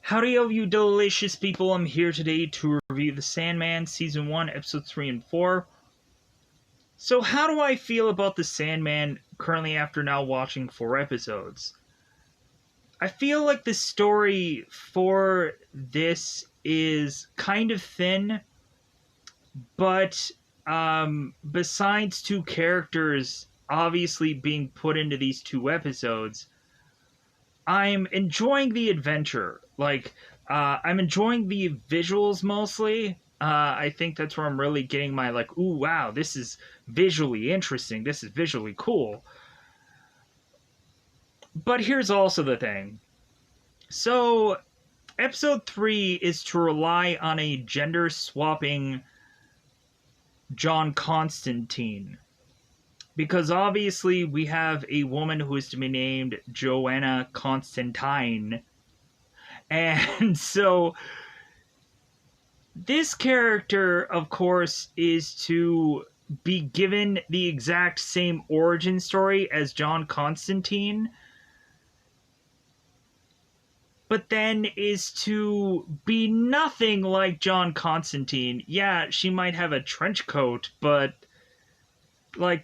Howdy, all you delicious people. I'm here today to review the Sandman Season 1, Episodes 3 and 4. So how do I feel about the Sandman currently after now watching 4 episodes? I feel like the story for this is kind of thin, but besides two characters obviously being put into these 2 episodes, I'm enjoying the adventure. I'm enjoying the visuals mostly. I think that's where I'm really getting my, ooh, wow, this is visually interesting. This is visually cool. But here's also the thing. So, episode 3 is to rely on a gender swapping John Constantine. Because obviously we have a woman who is to be named Joanna Constantine. And so this character, of course, is to be given the exact same origin story as John Constantine, but then is to be nothing like John Constantine. Yeah, she might have a trench coat, but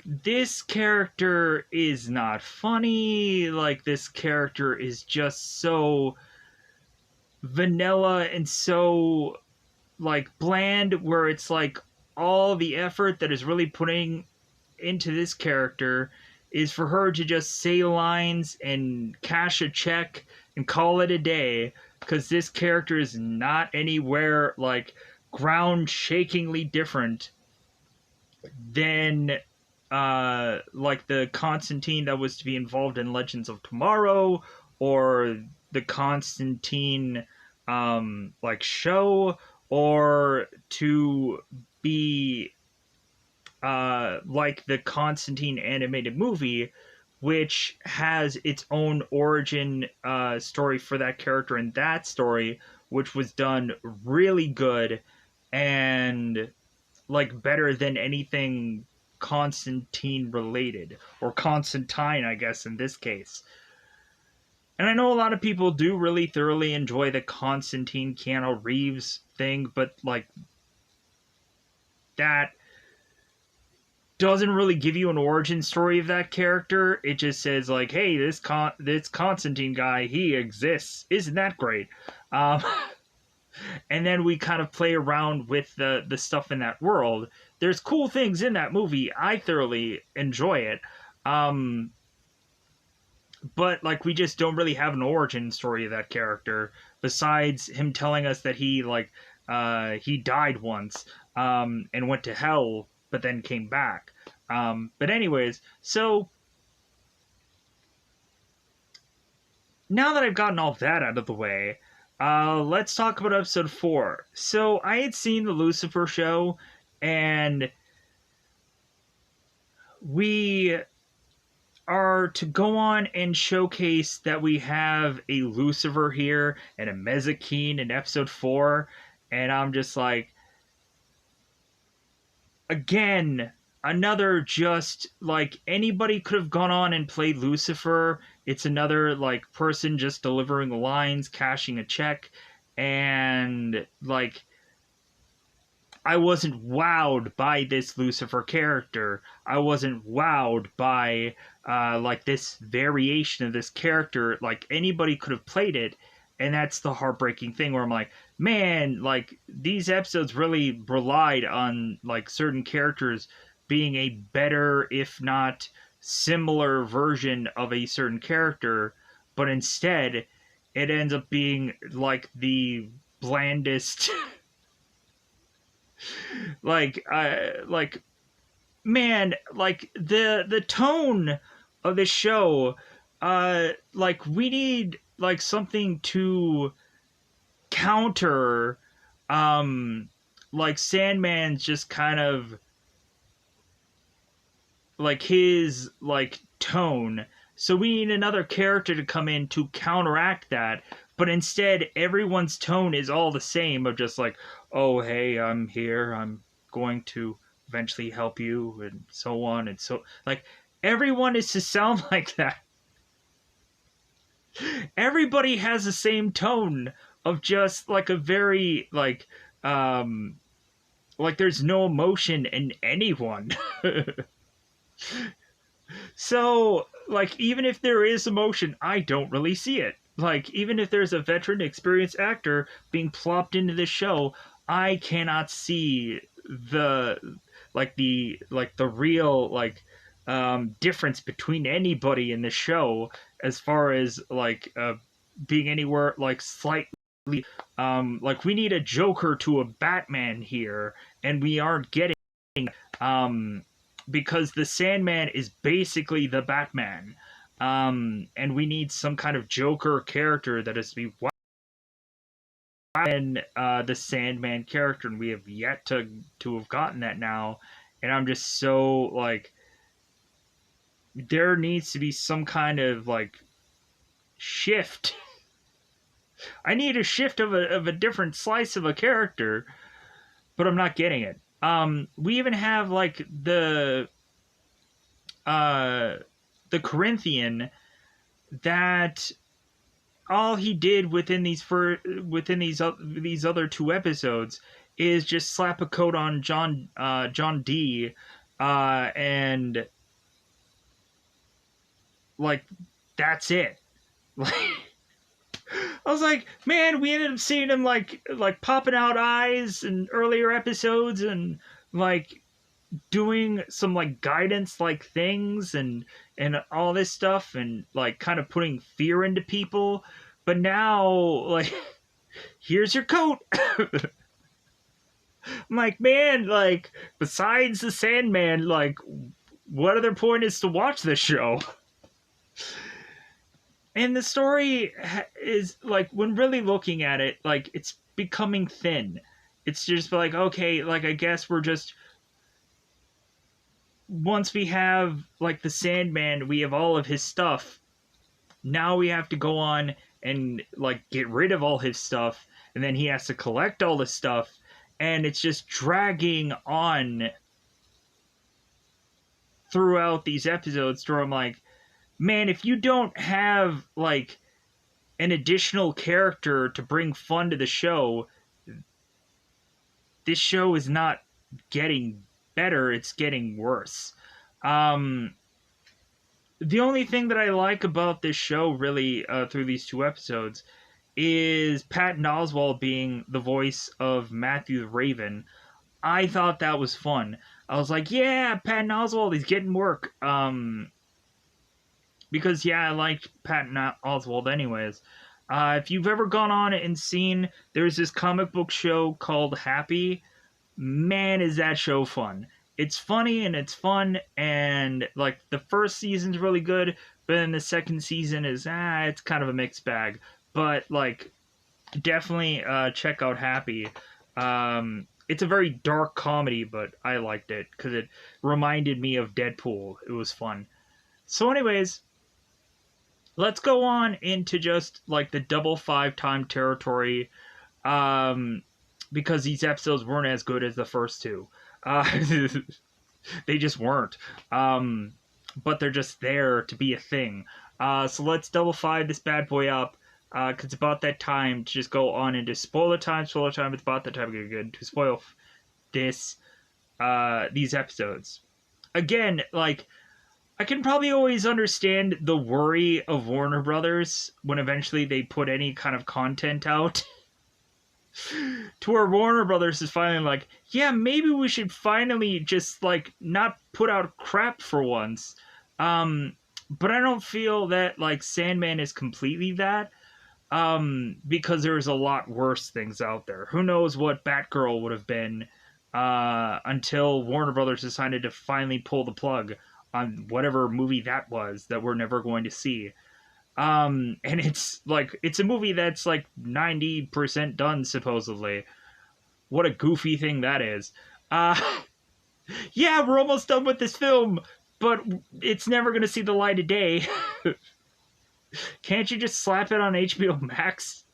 this character is not funny. This character is just so vanilla and so bland, where it's all the effort that is really putting into this character is for her to just say lines and cash a check and call it a day, because this character is not anywhere ground shakingly different than the Constantine that was to be involved in Legends of Tomorrow, or the Constantine show, or to be like the Constantine animated movie, which has its own origin story for that character in that story, which was done really good and better than anything Constantine related, or Constantine, I guess, in this case. And I know a lot of people do really thoroughly enjoy the Constantine Keanu Reeves thing, but that doesn't really give you an origin story of that character. It just says hey, this Constantine guy, he exists. Isn't that great? And then we kind of play around with the stuff in that world. There's cool things in that movie. I thoroughly enjoy it. But we just don't really have an origin story of that character, besides him telling us that he he died once and went to hell, but then came back. But anyways, so now that I've gotten all that out of the way, let's talk about episode 4. So I had seen the Lucifer show, and we are to go on and showcase that we have a Lucifer here and a Mezakine in episode 4, and I'm just again, another just anybody could have gone on and played Lucifer. It's another person just delivering lines, cashing a check, and I wasn't wowed by this Lucifer character. I wasn't wowed by this variation of this character. Anybody could have played it, and that's the heartbreaking thing, where I'm man, these episodes really relied on certain characters being a better, if not similar, version of a certain character, but instead it ends up being the blandest man, the tone of the show, we need something to counter Sandman's just kind of his tone. So we need another character to come in to counteract that, but instead everyone's tone is all the same, of just oh, hey, I'm here, I'm going to eventually help you, and so on, and so everyone is to sound like that. Everybody has the same tone, of just like a very like there's no emotion in anyone. So, like, even if there is emotion, I don't really see it. Like, even if there's a veteran, experienced actor being plopped into this show, I cannot see the the real difference between anybody in the show as far as being anywhere like slightly like we need a Joker to a Batman here, and we aren't getting um because the Sandman is basically the Batman. And we need some kind of Joker character that is to be and the Sandman character, and we have yet to have gotten that now. And I'm just so like, there needs to be some kind of like shift. I need a shift of a different slice of a character, but I'm not getting it. We even have like uh the Corinthian that all he did within these other two episodes is just slap a coat on John D, and like that's it. Like I was like, man, we ended up seeing him like popping out eyes in earlier episodes and like doing some like guidance like things and all this stuff and like kind of putting fear into people. But now like here's your coat. I'm like, man, like besides the Sandman, like what other point is to watch this show? And the story is like, when really looking at it, like it's becoming thin. It's just like, okay, like I guess we're just, once we have like the Sandman, we have all of his stuff. Now we have to go on and like get rid of all his stuff, and then he has to collect all the stuff, and it's just dragging on throughout these episodes. Where I'm like, man, if you don't have like an additional character to bring fun to the show, this show is not getting better, it's getting worse. Um, the only thing that I like about this show, really, through these two episodes, is Patton Oswalt being the voice of Matthew the Raven. I thought that was fun. I was like, yeah, Patton Oswalt, he's getting work. Because, yeah, I liked Patton Oswalt anyways. If you've ever gone on and seen, there's this comic book show called Happy. Man, is that show fun. It's funny and it's fun, and like the first season's really good, but then the second season is it's kind of a mixed bag. But like definitely check out Happy. It's a very dark comedy, but I liked it because it reminded me of Deadpool. It was fun. So anyways, let's go on into just like the double five time territory, because these episodes weren't as good as the first two. They just weren't. But they're just there to be a thing. So let's double five this bad boy up, because it's about that time to just go on into spoiler time. Spoiler time. It's about that time to get good to spoil these episodes. Again, like, I can probably always understand the worry of Warner Brothers when eventually they put any kind of content out. To where Warner Brothers is finally like, yeah, maybe we should finally just like not put out crap for once. But I don't feel that like Sandman is completely that. Because there's a lot worse things out there. Who knows what Batgirl would have been until Warner Brothers decided to finally pull the plug on whatever movie that was that we're never going to see. And it's like, it's a movie that's like 90% done, supposedly. What a goofy thing that is. Yeah, we're almost done with this film, but it's never going to see the light of day. Can't you just slap it on HBO Max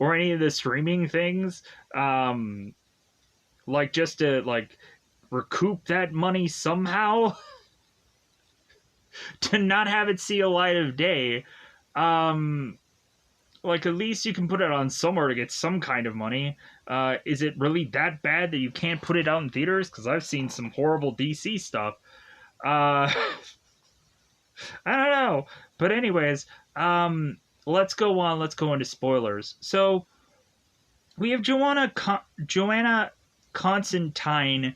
or any of the streaming things? Like, just to like recoup that money somehow? To not have it see a light of day. Like, at least you can put it on somewhere to get some kind of money. Is it really that bad that you can't put it out in theaters? Because I've seen some horrible DC stuff. Uh, I don't know. But anyways, let's go on. Let's go into spoilers. So we have Joanna Constantine,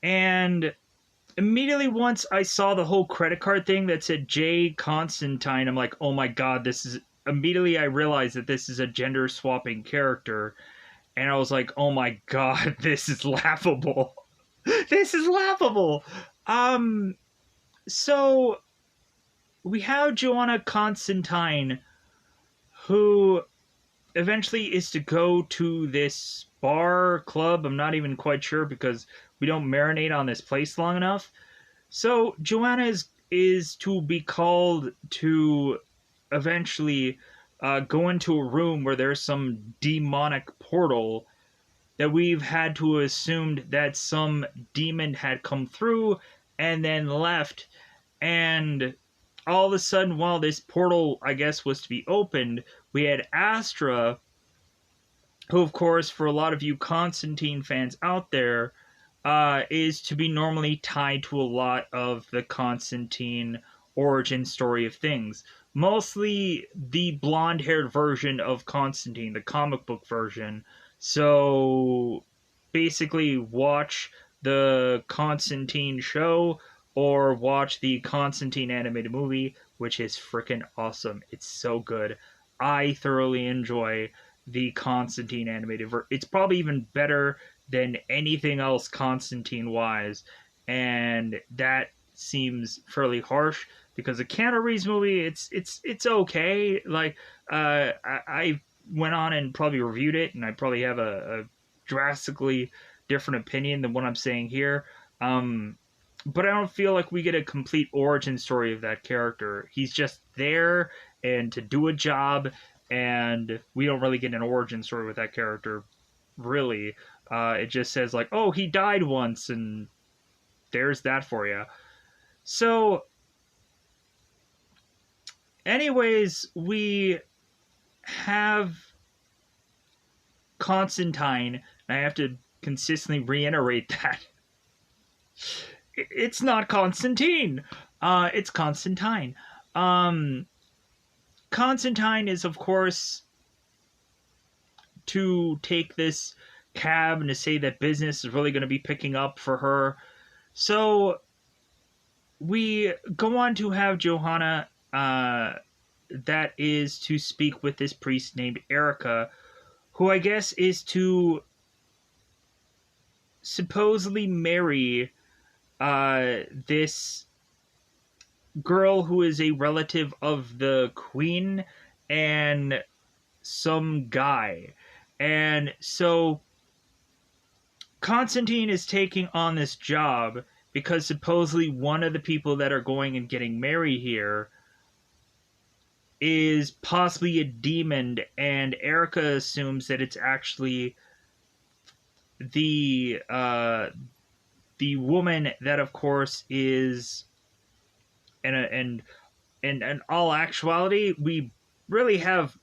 and immediately once I saw the whole credit card thing that said J Constantine, I'm like, oh my god, this is. Immediately I realized that this is a gender swapping character, and I was like, oh my god, this is laughable. This is laughable. So we have Joanna Constantine, who eventually is to go to this bar club. I'm not even quite sure because we don't marinate on this place long enough. So Joanna is to be called to eventually go into a room where there's some demonic portal that we've had to assume that some demon had come through and then left. And all of a sudden, while this portal, I guess, was to be opened, we had Astra, who, of course, for a lot of you Constantine fans out there, is to be normally tied to a lot of the Constantine origin story of things. Mostly the blonde-haired version of Constantine, the comic book version. So basically watch the Constantine show or watch the Constantine animated movie, which is freaking awesome. It's so good. I thoroughly enjoy the Constantine animated version. It's probably even better than anything else Constantine wise, and that seems fairly harsh because the Keanu Reeves movie, it's okay. Like, I went on and probably reviewed it, and I probably have a drastically different opinion than what I'm saying here. But I don't feel like we get a complete origin story of that character. He's just there and to do a job, and we don't really get an origin story with that character, really. It just says, like, oh, he died once, and there's that for you. So, anyways, we have Constantine, and I have to consistently reiterate that. It's not Constantine. It's Constantine. Constantine is, of course, to take this cab and to say that business is really going to be picking up for her. So we go on to have Johanna, that is to speak with this priest named Erica, who I guess is to supposedly marry this girl who is a relative of the queen and some guy. And so Constantine is taking on this job because supposedly one of the people that are going and getting married here is possibly a demon, and Erica assumes that it's actually the woman that, of course, is, and in all actuality, we really have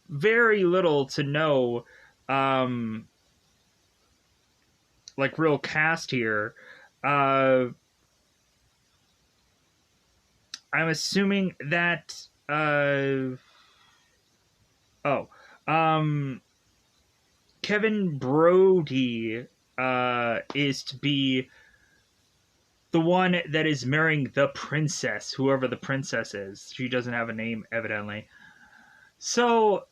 very little to know, like, real cast here. I'm assuming that, Kevin Brody, is to be the one that is marrying the princess, whoever the princess is. She doesn't have a name, evidently. So,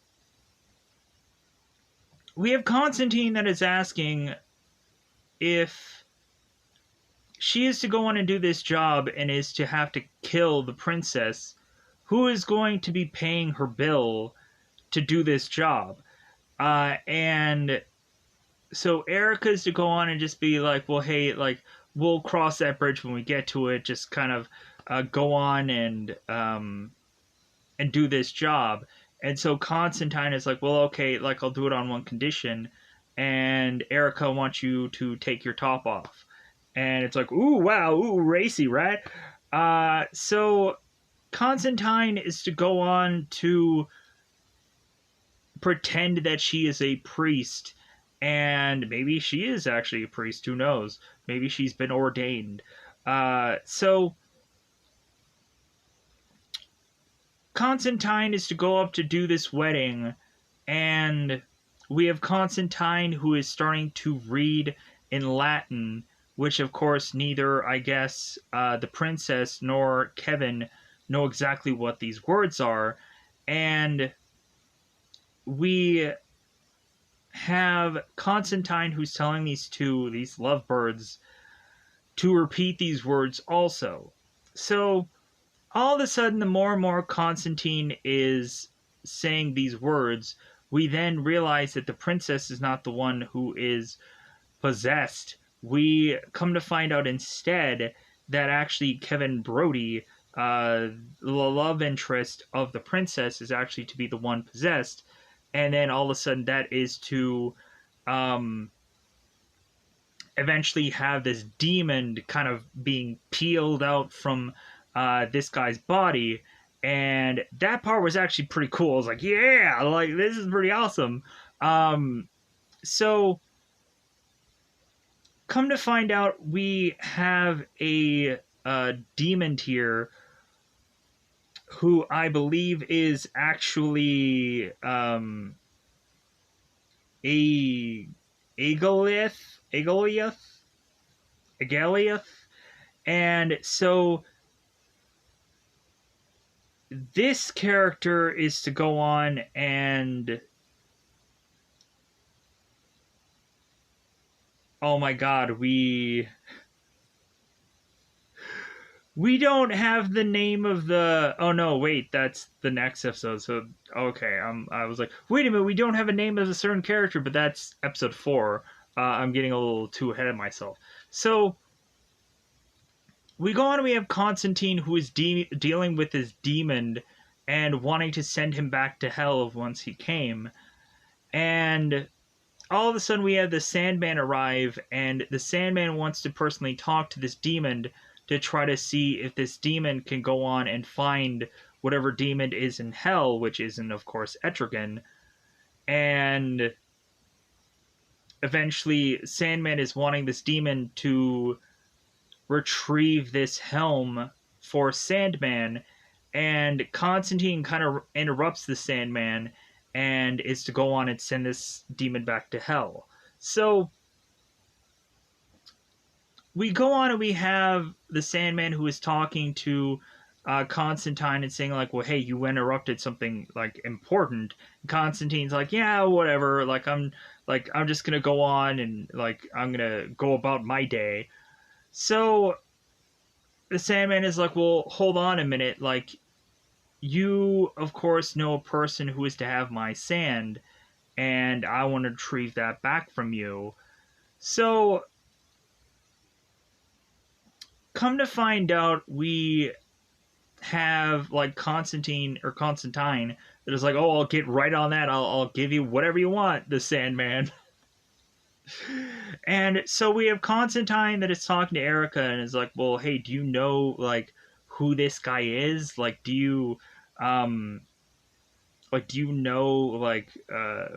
we have Constantine that is asking if she is to go on and do this job and is to have to kill the princess, who is going to be paying her bill to do this job? And so Erica's to go on and just be like, well, hey, like, we'll cross that bridge when we get to it. Just kind of go on and do this job. And so Constantine is like, well, okay, like, I'll do it on one condition. And Erica wants you to take your top off. And it's like, ooh, wow, ooh, racy, right? So Constantine is to go on to pretend that she is a priest, and maybe she is actually a priest, who knows? Maybe she's been ordained. So Constantine is to go up to do this wedding, and we have Constantine who is starting to read in Latin, which of course neither, I guess, the princess nor Kevin know exactly what these words are. And we have Constantine who's telling these lovebirds, to repeat these words also. So all of a sudden, the more and more Constantine is saying these words, we then realize that the princess is not the one who is possessed. We come to find out instead that actually Kevin Brody, the love interest of the princess, is actually to be the one possessed. And then all of a sudden, that is to eventually have this demon kind of being peeled out from this guy's body. And that part was actually pretty cool. I was like, yeah, like, this is pretty awesome. So come to find out, we have a demon here who I believe is actually a Agoliath, and so this character is to go on and, oh my god, we don't have the name of the, oh no, wait, that's the next episode. So okay, I was like, wait a minute, we don't have a name of a certain character, but that's episode 4. I'm getting a little too ahead of myself. So we go on and we have Constantine, who is dealing with this demon and wanting to send him back to hell once he came. And all of a sudden we have the Sandman arrive, and the Sandman wants to personally talk to this demon to try to see if this demon can go on and find whatever demon is in hell, which isn't, of course, Etrigan. And eventually Sandman is wanting this demon to retrieve this helm for Sandman, and Constantine kind of interrupts the Sandman and is to go on and send this demon back to hell. So we go on and we have the Sandman who is talking to Constantine and saying like, well, hey, you interrupted something like important. Constantine's like, yeah, whatever, like I'm just gonna go on and like I'm gonna go about my day. So the Sandman is like, well, hold on a minute, like, you of course know a person who is to have my sand, and I want to retrieve that back from you. So come to find out, we have like Constantine that is like, oh, I'll get right on that, I'll give you whatever you want, the Sandman. And so we have Constantine that is talking to Erica and is like, well, hey, do you know like who this guy is? Like, do you know like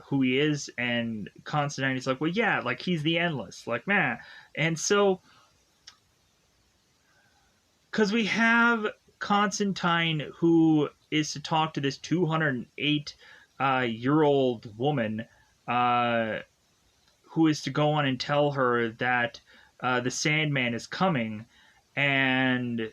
who he is? And Constantine is like, well, yeah, like he's the Endless, like, man. And so because we have Constantine who is to talk to this 208 year old woman who is to go on and tell her that the Sandman is coming. And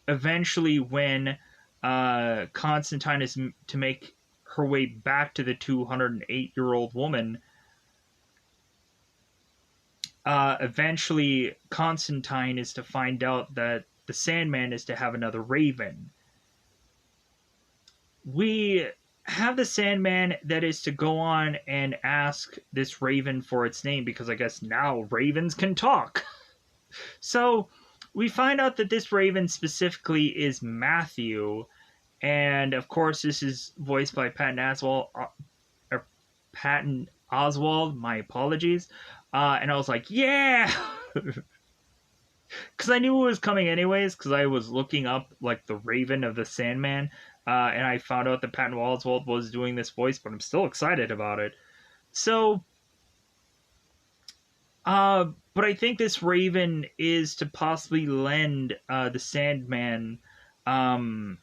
eventually when Constantine is to make her way back to the 208-year-old woman, eventually Constantine is to find out that the Sandman is to have another raven. We have the Sandman that is to go on and ask this raven for its name, because I guess now ravens can talk. So we find out that this raven specifically is Matthew, and of course this is voiced by Patton Oswalt, my apologies. And I was like, yeah! because I knew it was coming anyways, because I was looking up like the Raven of the Sandman, and I found out that Patton Oswalt was doing this voice, but I'm still excited about it. So, but I think this Raven is to possibly lend the Sandman um,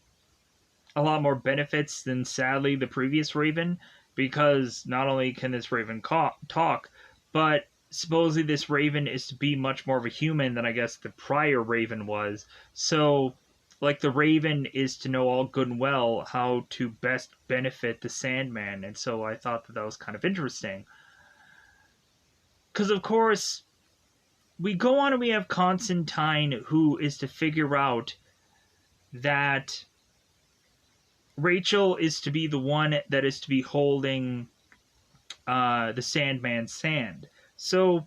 a lot more benefits than sadly the previous Raven, because not only can this Raven talk, but supposedly this Raven is to be much more of a human than I guess the prior Raven was. So, like, the Raven is to know all good and well how to best benefit the Sandman, and so I thought that that was kind of interesting. Because, of course, we go on and we have Constantine, who is to figure out that Rachel is to be the one that is to be holding the Sandman's sand. So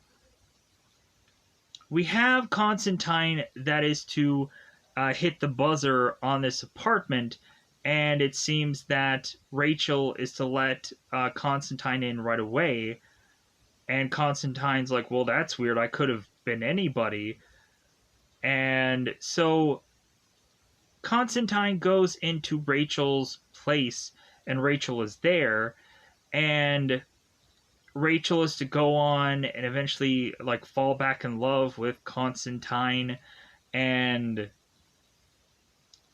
we have Constantine that is to hit the buzzer on this apartment, and it seems that Rachel is to let Constantine in right away. And Constantine's like, well, that's weird. I could have been anybody. And so Constantine goes into Rachel's place, and Rachel is there. And Rachel is to go on and eventually like fall back in love with Constantine, and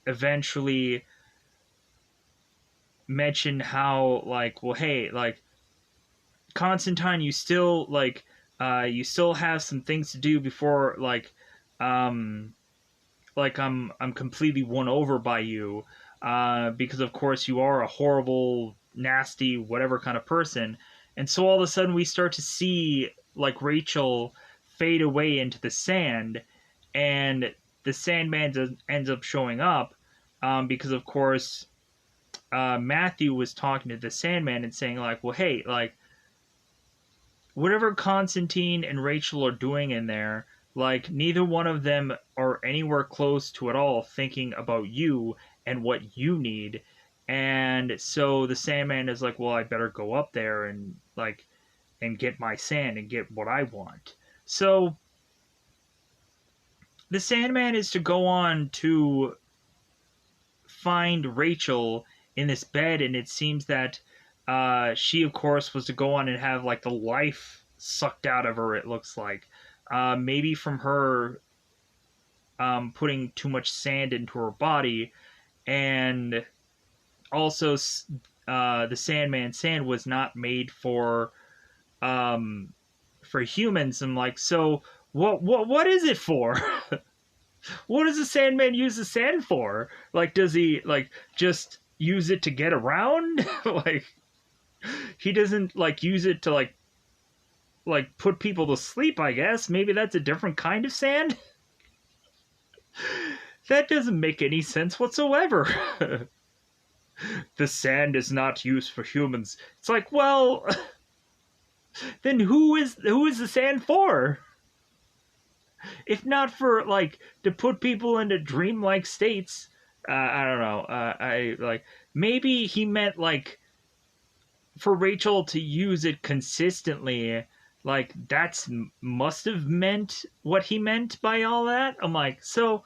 eventually mention how like, well, hey, like, Constantine, you still have some things to do before um I'm completely won over by you, because of course you are a horrible, nasty, whatever kind of person. And so all of a sudden we start to see like Rachel fade away into the sand, and the Sandman ends up showing up, because of course Matthew was talking to the Sandman and saying like, well, hey, like, whatever Constantine and Rachel are doing in there, like, neither one of them are anywhere close to at all thinking about you and what you need. And so the Sandman is like, well, I better go up there and like and get my sand and get what I want. So the Sandman is to go on to find Rachel in this bed, and it seems that she, of course, was to go on and have like the life sucked out of her. It looks like maybe from her putting too much sand into her body, and also the Sandman sand was not made um, for humans. I'm like, so what is it for? What does the Sandman use the sand for? Like, does he like just use it to get around? Like, he doesn't like use it to like put people to sleep, I guess. Maybe that's a different kind of sand. That doesn't make any sense whatsoever. The sand is not used for humans. It's like, well, then who is the sand for? If not for like to put people into dreamlike states. I don't know. I like, maybe he meant like for Rachel to use it consistently. Like, that's must have meant what he meant by all that. I'm like, so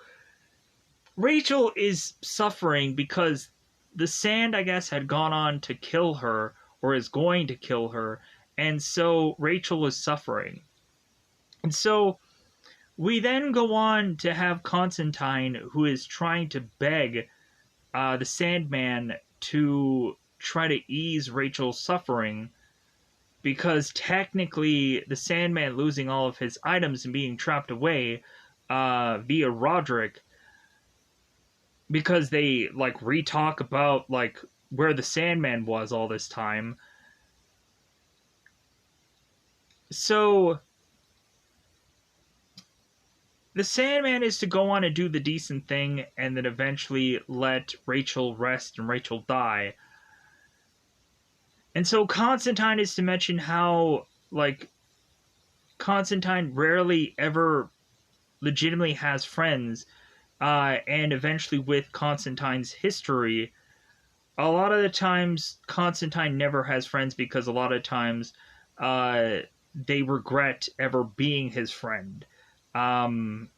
Rachel is suffering because the sand, I guess, had gone on to kill her, or is going to kill her, and so Rachel is suffering. And so we then go on to have Constantine, who is trying to beg the Sandman to try to ease Rachel's suffering, because technically the Sandman losing all of his items and being trapped away via Roderick, because they like re-talk about like where the Sandman was all this time. So the Sandman is to go on and do the decent thing and then eventually let Rachel rest and Rachel die. And so Constantine is to mention how, like, Constantine rarely ever legitimately has friends, and eventually with Constantine's history, a lot of the times Constantine never has friends because a lot of times they regret ever being his friend. Um,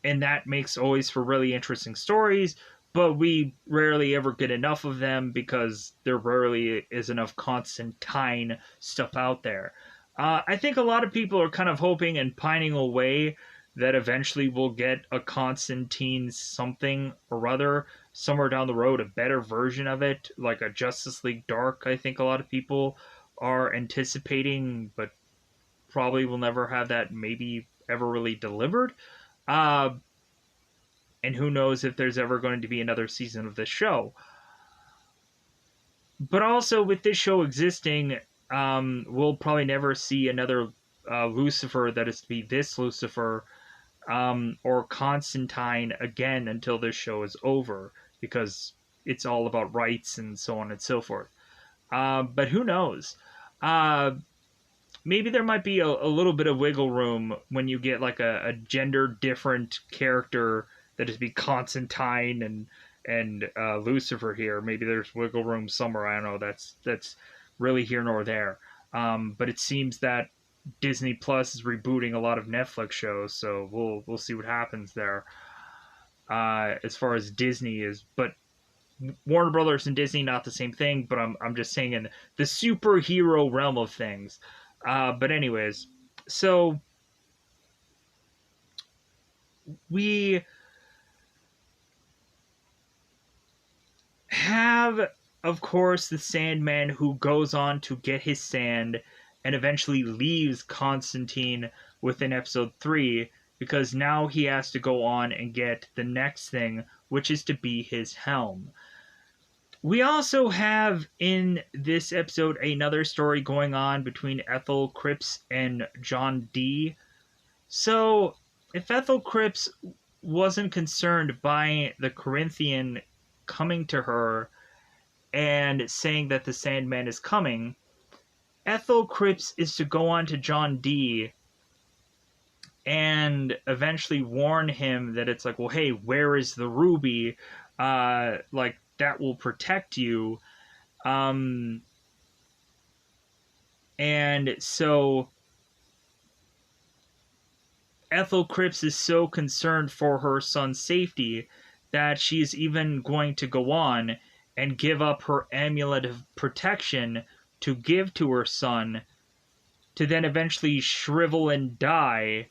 and that makes always for really interesting stories, but we rarely ever get enough of them because there rarely is enough Constantine stuff out there. I think a lot of people are kind of hoping and pining away that eventually we'll get a Constantine something or other somewhere down the road, a better version of it, like a Justice League Dark. I think a lot of people are anticipating, but probably will never have that maybe ever really delivered. Uh, and who knows if there's ever going to be another season of this show. But also, with this show existing, we'll probably never see another Lucifer that is to be this Lucifer, or Constantine again until this show is over, because it's all about rights and so on and so forth. But who knows? Uh, Maybe there might be a little bit of wiggle room when you get like a gender different character that is be Constantine and Lucifer here. Maybe there's wiggle room somewhere. I don't know. That's really here nor there. But it seems that Disney Plus is rebooting a lot of Netflix shows, so we'll see what happens there. As far as Disney is, but Warner Brothers and Disney not the same thing. But I'm just saying in the superhero realm of things. But anyways, so we have, of course, the Sandman who goes on to get his sand and eventually leaves Constantine within episode 3 because now he has to go on and get the next thing, which is to be his helm. We also have in this episode another story going on between Ethel Cripps and John Dee. So, if Ethel Cripps wasn't concerned by the Corinthian coming to her and saying that the Sandman is coming, Ethel Cripps is to go on to John Dee and eventually warn him that it's like, well, hey, where is the ruby? Like, that will protect you. And so Ethel Cripps is so concerned for her son's safety that she's even going to go on and give up her amulet of protection to give to her son to then eventually shrivel and die,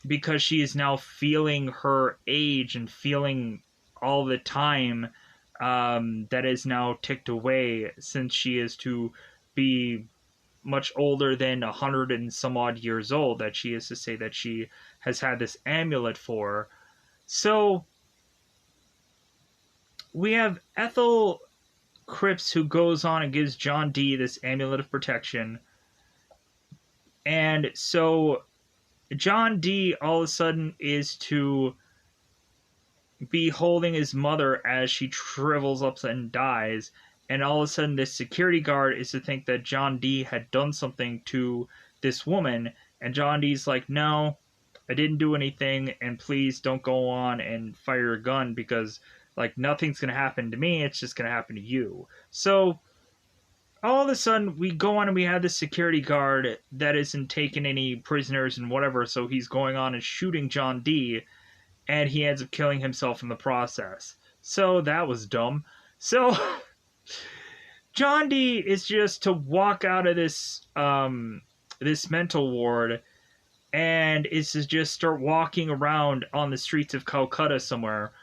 because she is now feeling her age and feeling all the time that is now ticked away, since she is to be much older than 100 and some odd years old, that she is to say that she has had this amulet for. So we have Ethel Cripps who goes on and gives John Dee this amulet of protection. And so John Dee all of a sudden is to be holding his mother as she shrivels up and dies. And all of a sudden, this security guard is to think that John Dee had done something to this woman. And John Dee's like, no, I didn't do anything. And please don't go on and fire a gun because, like, nothing's going to happen to me. It's just going to happen to you. So all of a sudden, we go on and we have this security guard that isn't taking any prisoners and whatever. So he's going on and shooting John Dee. And he ends up killing himself in the process. So that was dumb. So John Dee is just to walk out of this this mental ward and is to just start walking around on the streets of Calcutta somewhere.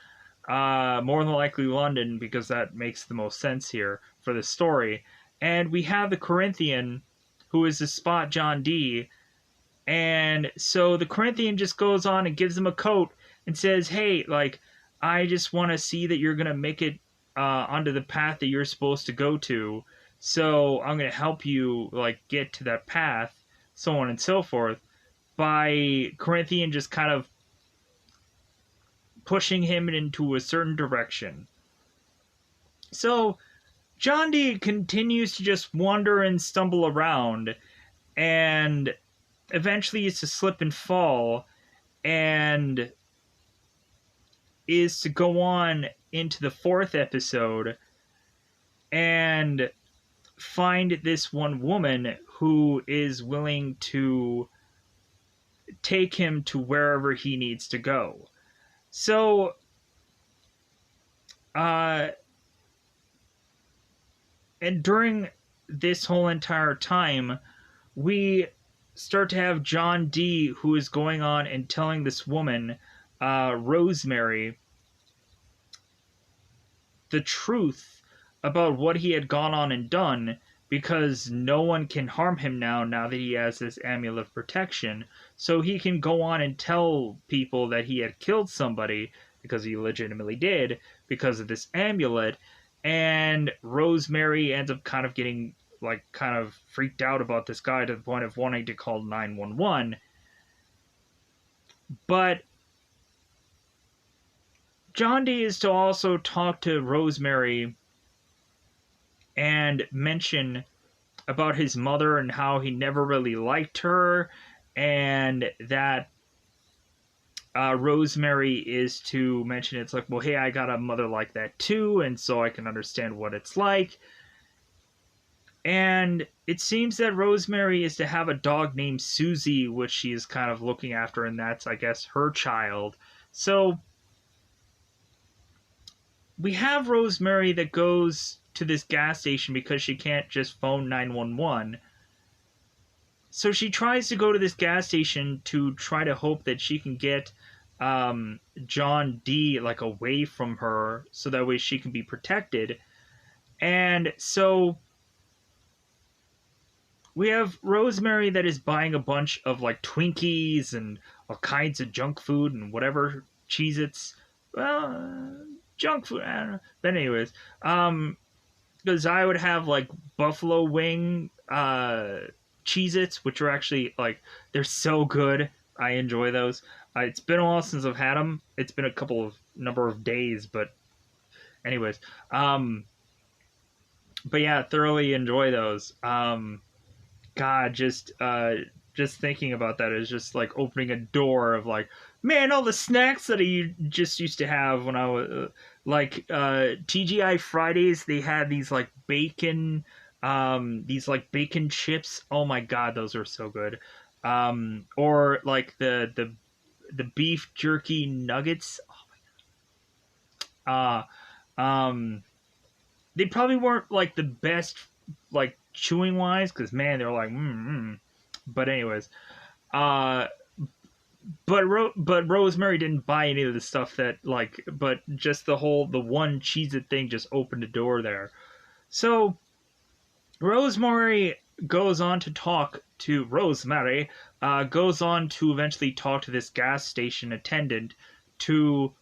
More than likely London, because that makes the most sense here for the story. And we have the Corinthian, who is to spot John Dee. And so the Corinthian just goes on and gives him a coat and says, hey, like, I just want to see that you're going to make it onto the path that you're supposed to go to. So I'm going to help you, like, get to that path, so on and so forth, by Corinthian just kind of pushing him into a certain direction. So John Dee continues to just wander and stumble around, and eventually is to slip and fall, and is to go on into the 4th episode and find this one woman who is willing to take him to wherever he needs to go. So, and during this whole entire time, we start to have John Dee, who is going on and telling this woman, Rosemary, the truth about what he had gone on and done, because no one can harm him now that he has this amulet of protection. So he can go on and tell people that he had killed somebody, because he legitimately did, because of this amulet. And Rosemary ends up kind of getting kind of freaked out about this guy to the point of wanting to call 911. But John Dee is to also talk to Rosemary and mention about his mother and how he never really liked her, and that Rosemary is to mention it's like, well, hey, I got a mother like that too, and so I can understand what it's like. And it seems that Rosemary is to have a dog named Susie, which she is kind of looking after, and that's, I guess, her child. So we have Rosemary that goes to this gas station because she can't just phone 911. So she tries to go to this gas station to try to hope that she can get John Dee away from her, so that way she can be protected. And so we have Rosemary that is buying a bunch of Twinkies and all kinds of junk food and whatever Cheez-Its. Well, junk food, I don't know. But anyways, because I would have buffalo wing Cheez-Its, which are actually they're so good. I enjoy those. It's been a while since I've had them. It's been a number of days, but anyways, but yeah, thoroughly enjoy those. God, just thinking about that is just opening a door of man, all the snacks that I just used to have when I was TGI Fridays. They had these bacon, these bacon chips. Oh my God, those are so good. Or the beef jerky nuggets. Oh my God. They probably weren't the best chewing wise, because man, they're but anyways, but Rosemary didn't buy any of the stuff that but just the one Cheez-It thing just opened a door there. So Rosemary goes on to eventually talk to this gas station attendant to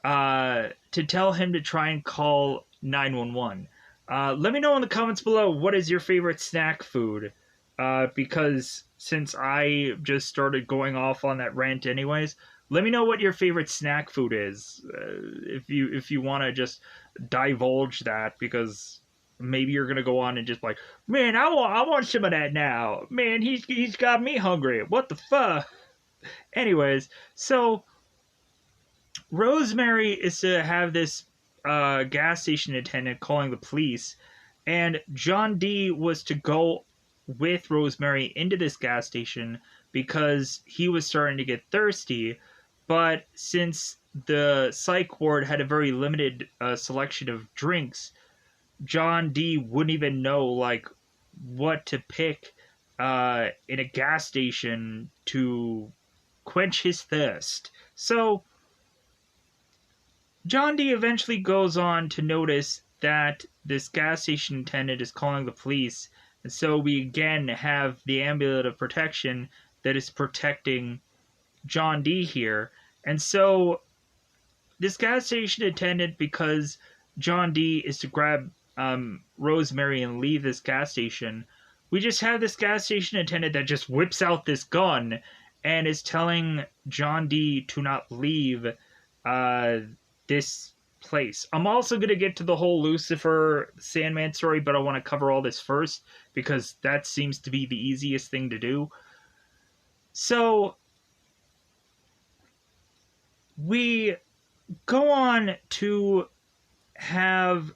tell him to try and call 911. Let me know in the comments below, what is your favorite snack food? Because since I just started going off on that rant anyways, let me know what your favorite snack food is. If you want to just divulge that, because maybe you're gonna go on and just man, I want some of that now. Man, he's got me hungry. What the fuck? Anyways, so Rosemary is to have this gas station attendant calling the police, and John Dee was to go with Rosemary into this gas station because he was starting to get thirsty. But since the psych ward had a very limited selection of drinks, John Dee wouldn't even know what to pick in a gas station to quench his thirst. So John Dee eventually goes on to notice that this gas station attendant is calling the police, and so we again have the amulet of protection that is protecting John Dee here. And so this gas station attendant, because John Dee is to grab Rosemary and leave this gas station, we just have this gas station attendant that just whips out this gun and is telling John Dee to not leave this place. I'm also going to get to the whole Lucifer Sandman story, but I want to cover all this first because that seems to be the easiest thing to do. So we go on to have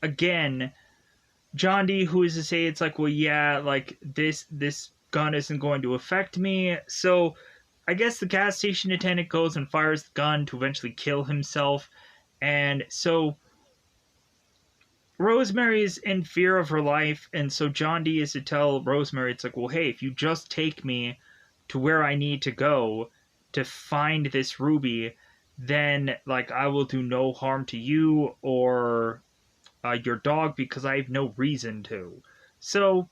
again John Dee, who is to say it's well, yeah, this gun isn't going to affect me. So I guess the gas station attendant goes and fires the gun to eventually kill himself. And so Rosemary is in fear of her life, and so John Dee is to tell Rosemary, it's like, well, hey, if you just take me to where I need to go to find this ruby, then, like, I will do no harm to you or your dog because I have no reason to. So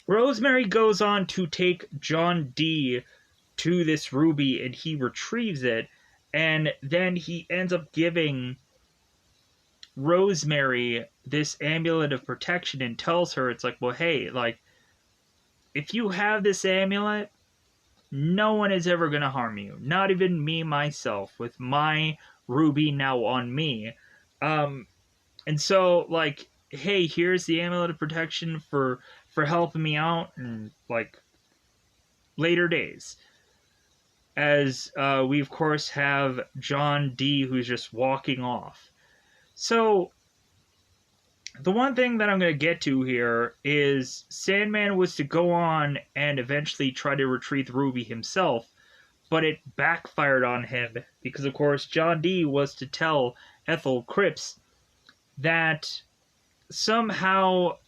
Rosemary goes on to take John Dee to this ruby, and he retrieves it, and then he ends up giving Rosemary this amulet of protection and tells her, it's like, well, hey, like, if you have this amulet, no one is ever going to harm you. Not even me, myself, with my ruby now on me. And so, like, hey, here's the amulet of protection for helping me out in, like, later days. As we, of course, have John Dee, who's just walking off. So the one thing that I'm going to get to here is Sandman was to go on and eventually try to retrieve the ruby himself, but it backfired on him because, of course, John Dee was to tell Ethel Cripps that somehow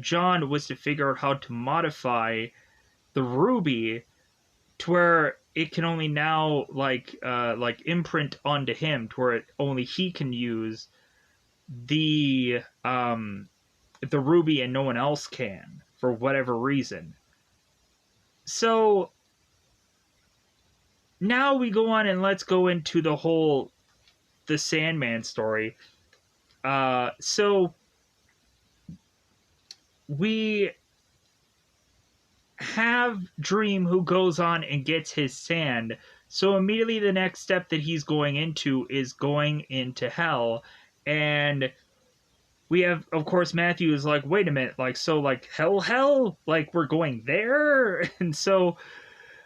John was to figure out how to modify the ruby to where it can only now like imprint onto him, to where only he can use the ruby and no one else can for whatever reason. So now we go on and let's go into the Sandman story. So we have Dream, who goes on and gets his sand. So immediately the next step that he's going into is going into hell. And we have, of course, Matthew is like, wait a minute, like, so, like, hell? Like, we're going there? And so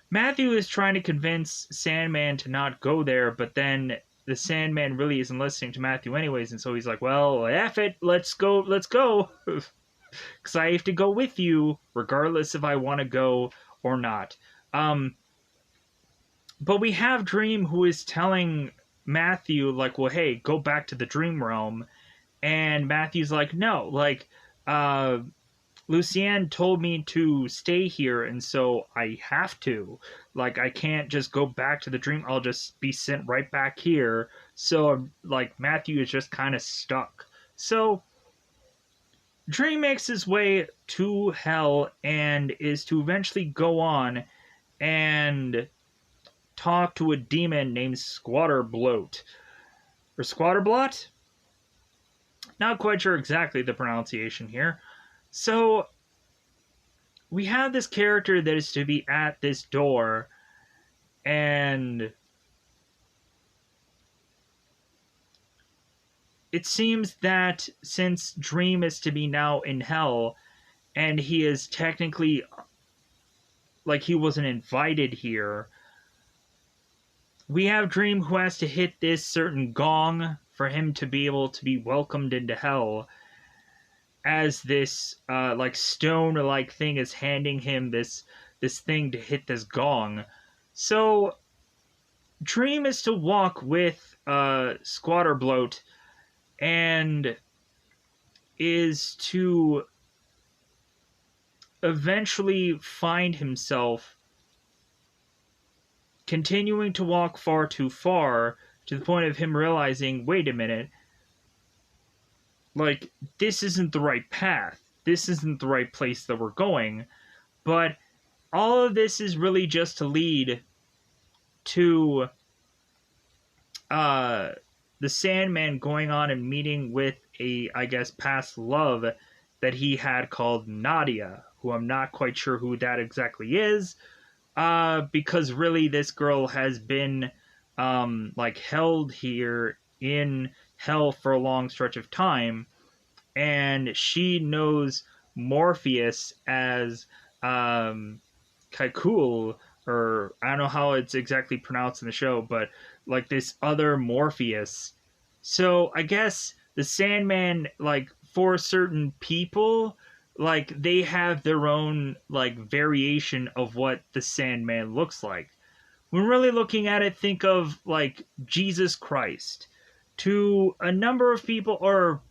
Matthew is trying to convince Sandman to not go there, but then the Sandman really isn't listening to Matthew anyways, and so he's like, well, F it, let's go. Because I have to go with you, regardless if I want to go or not. But we have Dream, who is telling Matthew, like, well, hey, go back to the dream realm. And Matthew's like, no, like, Lucienne told me to stay here, and so I have to. Like, I can't just go back to the dream. I'll just be sent right back here. So, like, Matthew is just kind of stuck. So Dream makes his way to hell and is to eventually go on and talk to a demon named Squatterbloat. Or Squatterblot? Not quite sure exactly the pronunciation here. So we have this character that is to be at this door, and it seems that since Dream is to be now in hell, and he is technically, like, he wasn't invited here, we have Dream who has to hit this certain gong for him to be able to be welcomed into hell, as this like stone-like thing is handing him this thing to hit this gong. So Dream is to walk with Squatterbloat and is to eventually find himself continuing to walk far too far, to the point of him realizing, wait a minute, like, this isn't the right path. This isn't the right place that we're going. But all of this is really just to lead to the Sandman going on and meeting with a, I guess, past love that he had called Nadia, who I'm not quite sure who that exactly is, because really this girl has been like held here in hell for a long stretch of time, and she knows Morpheus as Kaikul, or I don't know how it's exactly pronounced in the show, but like this other Morpheus. So I guess the Sandman, like, for certain people, like they have their own like variation of what the Sandman looks like. When really looking at it, think of like Jesus Christ. To a number of people, or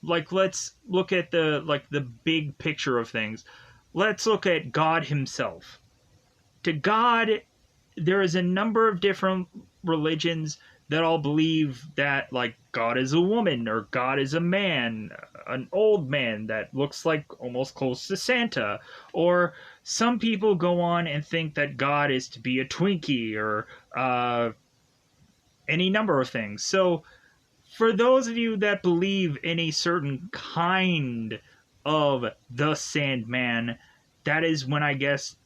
like let's look at the big picture of things. Let's look at God himself. To God, there is a number of different religions that all believe that like God is a woman or God is a man, an old man that looks like almost close to Santa, or some people go on and think that God is to be a Twinkie or any number of things. So for those of you that believe in a certain kind of the Sandman, that is when I guess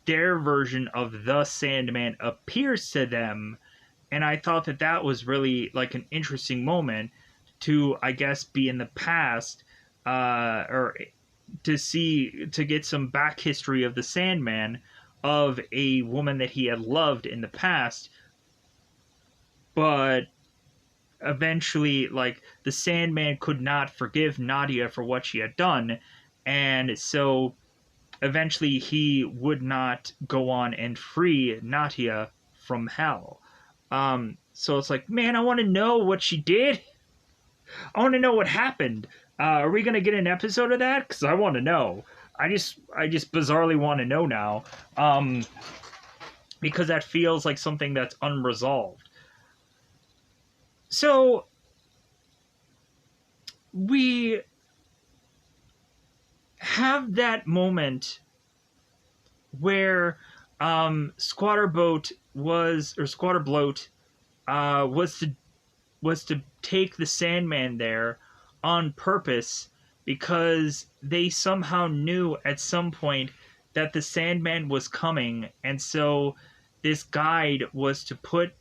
their version of the Sandman appears to them. And I thought that that was really like an interesting moment to, I guess, be in the past, or to get some back history of the Sandman, of a woman that he had loved in the past, but eventually, like, the Sandman could not forgive Nadia for what she had done, and so eventually he would not go on and free Nadia from hell. So it's like, man, I want to know what she did. I want to know what happened. Are we gonna get an episode of that? Because I want to know. I just bizarrely want to know now. Because that feels like something that's unresolved. So we have that moment where Squatter Bloat was to take the Sandman there on purpose, because they somehow knew at some point that the Sandman was coming, and so this guide was to put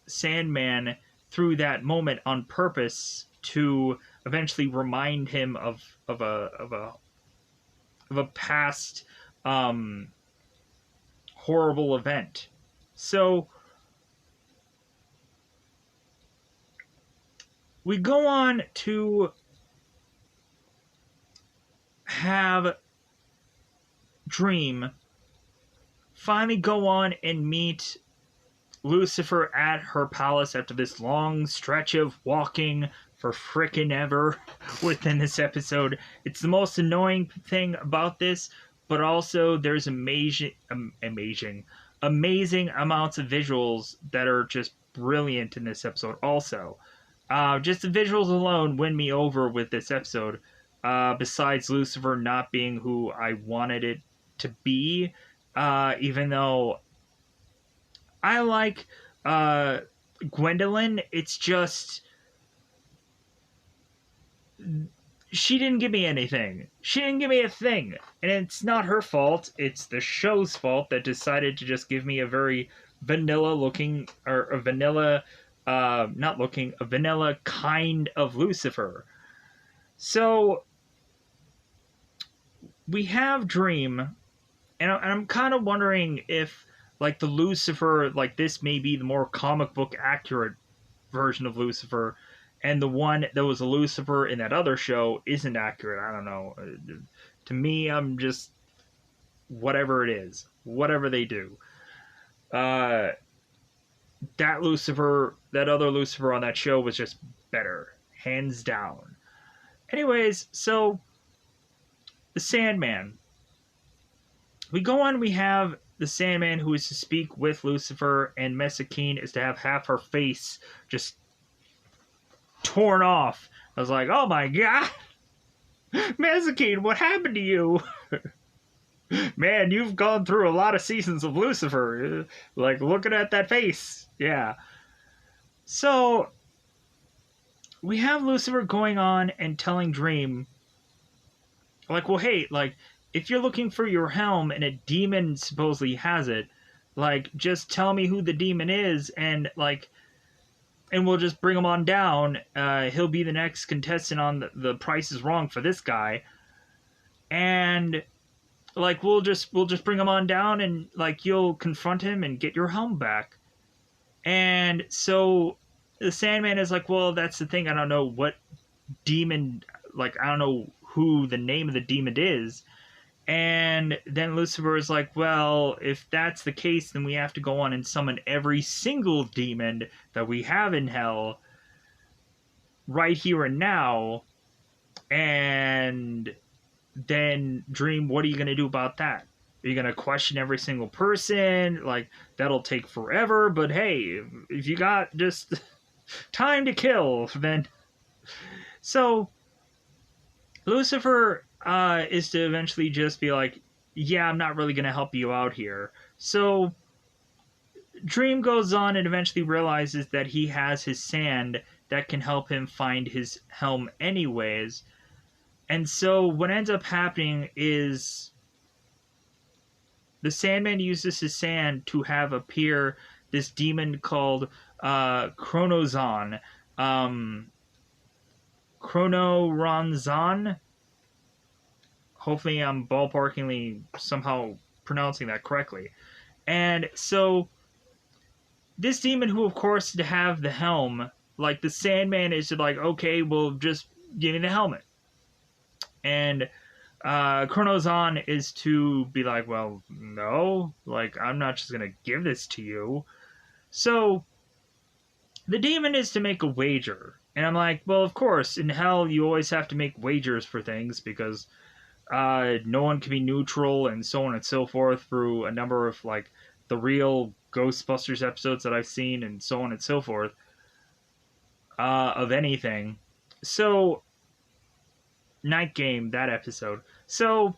Sandman through that moment on purpose to eventually remind him of a past horrible event. So we go on to have Dream finally go on and meet Lucifer at her palace after this long stretch of walking for frickin' ever within this episode. It's the most annoying thing about this, but also there's amazing amounts of visuals that are just brilliant in this episode also. Just the visuals alone win me over with this episode, besides Lucifer not being who I wanted it to be, even though I like Gwendolyn. It's just she didn't give me anything. She didn't give me a thing. And it's not her fault. It's the show's fault that decided to just give me a very vanilla looking, or a vanilla, a vanilla kind of Lucifer. So we have Dream, and I'm kind of wondering if, like, the Lucifer, like, this may be the more comic book accurate version of Lucifer, and the one that was a Lucifer in that other show isn't accurate. I don't know. To me, I'm just whatever it is, whatever they do. That Lucifer, that other Lucifer on that show was just better, hands down. Anyways, so the Sandman. We go on, we have the Sandman who is to speak with Lucifer, and Mesakine is to have half her face just torn off. I was like, oh my god! Mesakine, what happened to you? Man, you've gone through a lot of seasons of Lucifer. Like, looking at that face. Yeah. So, we have Lucifer going on and telling Dream, like, well, hey, like, if you're looking for your helm and a demon supposedly has it, like, just tell me who the demon is, and, like, and we'll just bring him on down. He'll be the next contestant on the Price is Wrong for this guy. And, like, we'll just bring him on down, and, like, you'll confront him and get your helm back. And so the Sandman is like, well, that's the thing. I don't know what demon, like, I don't know who the name of the demon is. And then Lucifer is like, well, if that's the case, then we have to go on and summon every single demon that we have in hell right here and now. And then, Dream, what are you going to do about that? Are you going to question every single person? Like, that'll take forever, but hey, if you got just time to kill, then... So, Lucifer is to eventually just be like, yeah, I'm not really going to help you out here. So, Dream goes on and eventually realizes that he has his sand that can help him find his helm anyways. And so what ends up happening is the Sandman uses his sand to have appear this demon called Chronozon. Chronoronzon. Hopefully I'm ballparkingly somehow pronouncing that correctly. And so this demon, who of course to have the helm, like the Sandman is like, okay, well, just give me the helmet. And Chronozon is to be like, well, no, like, I'm not just gonna give this to you. So the demon is to make a wager. And I'm like, well, of course, in hell you always have to make wagers for things because no one can be neutral and so on and so forth through a number of, like, the real Ghostbusters episodes that I've seen and so on and so forth of anything. So, Night Game, that episode. So,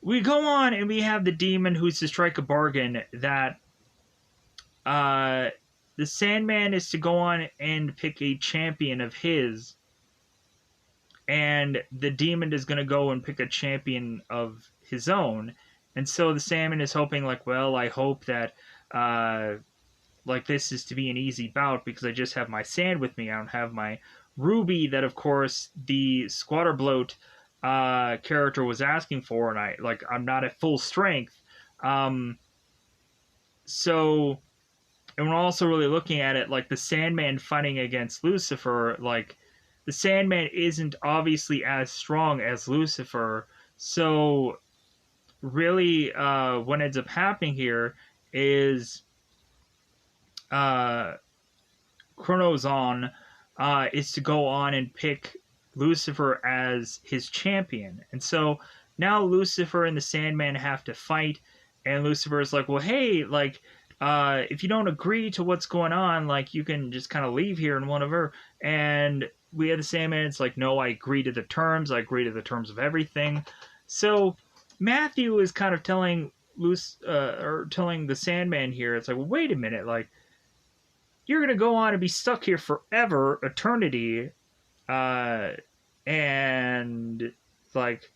we go on and we have the demon who's to strike a bargain that the Sandman is to go on and pick a champion of his, and the demon is going to go and pick a champion of his own. And so the Sandman is hoping, like, well, I hope that like, this is to be an easy bout because I just have my sand with me. I don't have my ruby that, of course, the Squatter Bloat character was asking for, and I'm not at full strength. So, and we're also really looking at it like the Sandman fighting against Lucifer. Like, the Sandman isn't obviously as strong as Lucifer. So, really, what ends up happening here is Chronozon is to go on and pick Lucifer as his champion. And so now Lucifer and the Sandman have to fight, and Lucifer is like, well, hey, like, if you don't agree to what's going on, like, you can just kind of leave here and whatever. And we have the Sandman, it's like, no, I agree to the terms. I agree to the terms of everything. So Matthew is kind of telling telling the Sandman here, it's like, well, wait a minute, like, you're going to go on and be stuck here forever, eternity, and, like,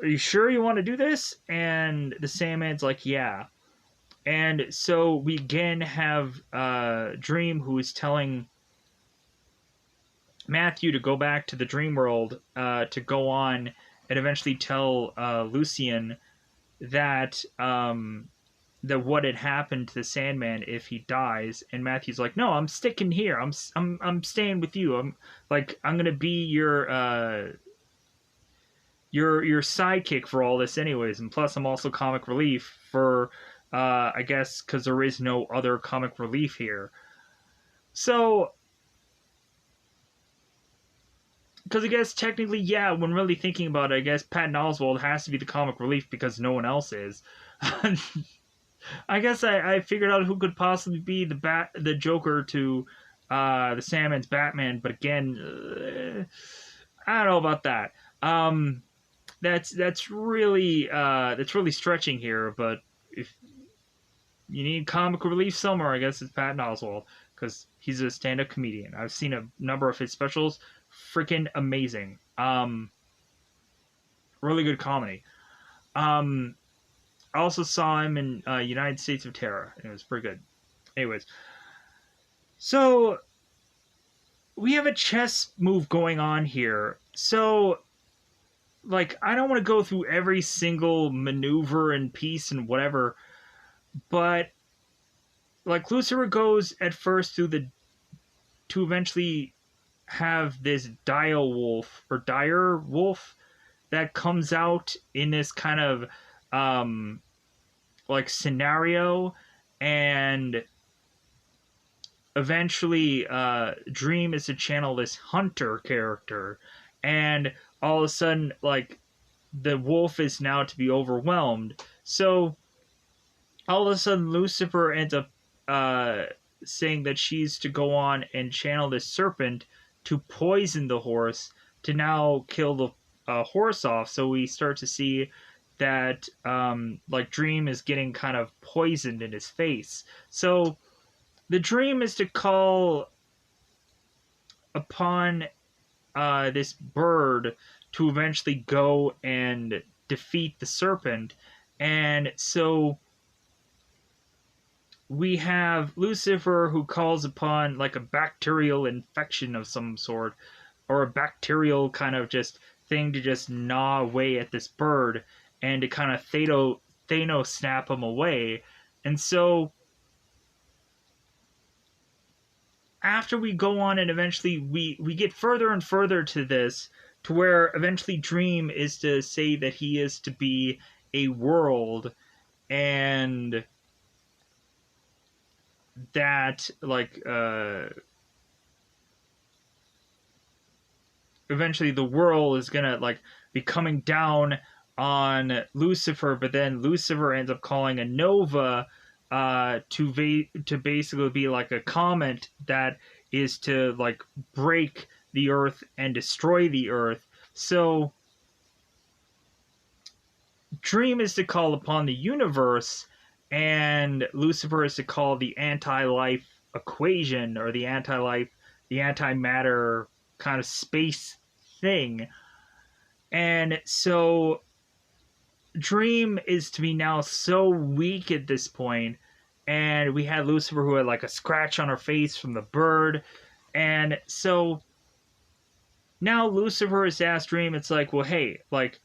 are you sure you want to do this? And the Sandman's like, yeah. And so we again have Dream, who is telling Matthew to go back to the dream world to go on and eventually tell Lucian that that what had happened to the Sandman if he dies. And Matthew's like, no, I'm sticking here. I'm staying with you. I'm gonna be your sidekick for all this anyways. And plus, I'm also comic relief for I guess because there is no other comic relief here. So, because I guess technically, yeah, when really thinking about it, I guess Patton Oswalt has to be the comic relief because no one else is. I guess I figured out who could possibly be the Joker to the Sandman's Batman, but again, I don't know about that. That's really stretching here. But if you need comic relief somewhere, I guess it's Patton Oswalt because he's a stand-up comedian. I've seen a number of his specials, freaking amazing. Really good comedy. I also saw him in United States of Terror, and it was pretty good. Anyways, so we have a chess move going on here. So, like, I don't want to go through every single maneuver and piece and whatever, but, like, Lucifer goes at first through the to eventually have this dire wolf that comes out in this kind of like scenario, and eventually Dream is to channel this hunter character, and all of a sudden like the wolf is now to be overwhelmed. So all of a sudden Lucifer ends up saying that she's to go on and channel this serpent to poison the horse to now kill the horse off. So we start to see that like Dream is getting kind of poisoned in his face. So the dream is to call upon this bird to eventually go and defeat the serpent. And so we have Lucifer, who calls upon like a bacterial infection of some sort, or a bacterial kind of just thing to just gnaw away at this bird and to kind of Thanos snap him away. And so after we go on and eventually we get further and further to this, to where eventually Dream is to say that he is to be a world, and that like eventually the world is gonna like be coming down on Lucifer, but then Lucifer ends up calling a nova to basically be like a comet that is to like break the earth and destroy the earth. So Dream is to call upon the universe, and Lucifer is to call the anti-life equation, or the antimatter kind of space thing. And so Dream is to be now so weak at this point, and we had Lucifer who had like a scratch on her face from the bird, and so now Lucifer has asked Dream, it's like, well, hey, like,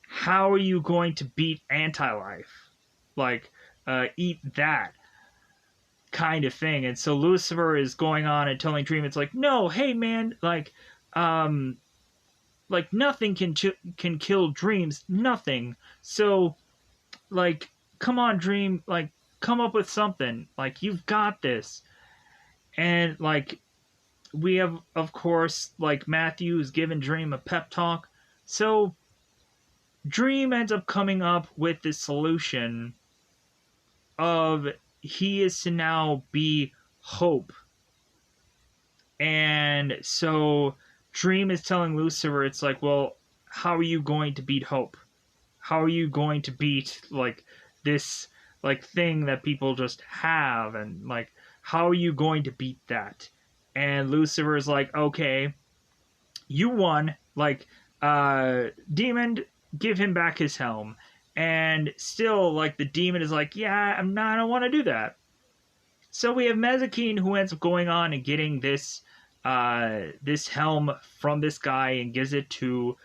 how are you going to beat anti-life? Like, eat that kind of thing. And so Lucifer is going on and telling Dream, it's like, no, hey man, like nothing can kill dreams, nothing. So, like, come on, Dream, like, come up with something. Like, you've got this. And like, we have, of course, like Matthew is giving Dream a pep talk. So Dream ends up coming up with this solution of he is to now be hope. And so Dream is telling Lucifer, it's like, well, how are you going to beat hope? How are you going to beat like this like thing that people just have, and like how are you going to beat that? And Lucifer is like, okay, you won, like demon, give him back his helm. And still like the demon is like, yeah, I don't want to do that. So we have Mezakine, who ends up going on and getting this this helm from this guy and gives it to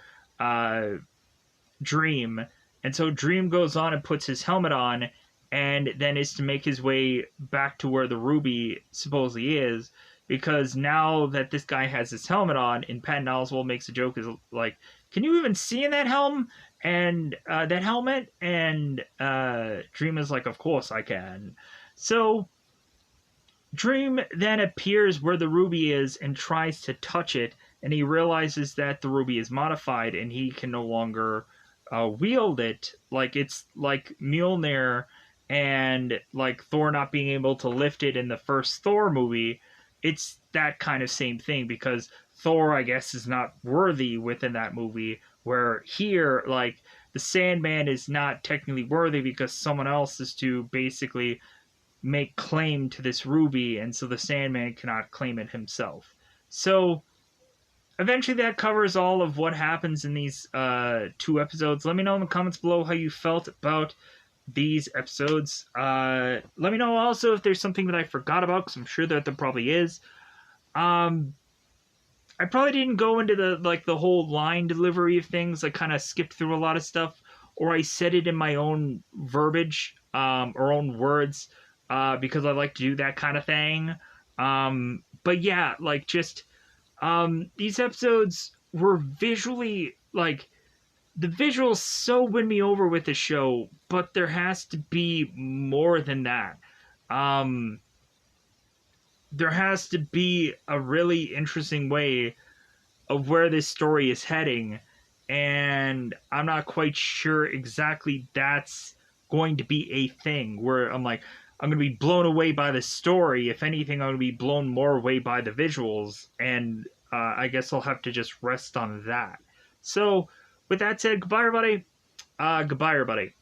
Dream. And so Dream goes on and puts his helmet on, and then is to make his way back to where the ruby supposedly is, because now that this guy has his helmet on, and Patton Oswalt makes a joke, is like, can you even see in that helm? And that helmet? And Dream is like, of course I can. So Dream then appears where the ruby is and tries to touch it, and he realizes that the ruby is modified and he can no longer wield it. Like, it's like Mjolnir and like Thor not being able to lift it in the first Thor movie. It's that kind of same thing, because Thor, I guess, is not worthy within that movie, where here, like, the Sandman is not technically worthy because someone else is to basically make claim to this ruby, and so the Sandman cannot claim it himself. So eventually that covers all of what happens in these 2 episodes. Let me know in the comments below how you felt about these episodes. Let me know also if there's something that I forgot about, because I'm sure that there probably is. I probably didn't go into the whole line delivery of things. I kind of skipped through a lot of stuff, or I said it in my own verbiage, or own words, because I like to do that kind of thing. but yeah, like just these episodes were visually like the visuals so win me over with the show, but there has to be more than that. Um, there has to be a really interesting way of where this story is heading, and I'm not quite sure exactly that's going to be a thing where I'm going to be blown away by the story. If anything, I'm going to be blown more away by the visuals, and I guess I'll have to just rest on that. So, with that said, goodbye, everybody. Goodbye, everybody.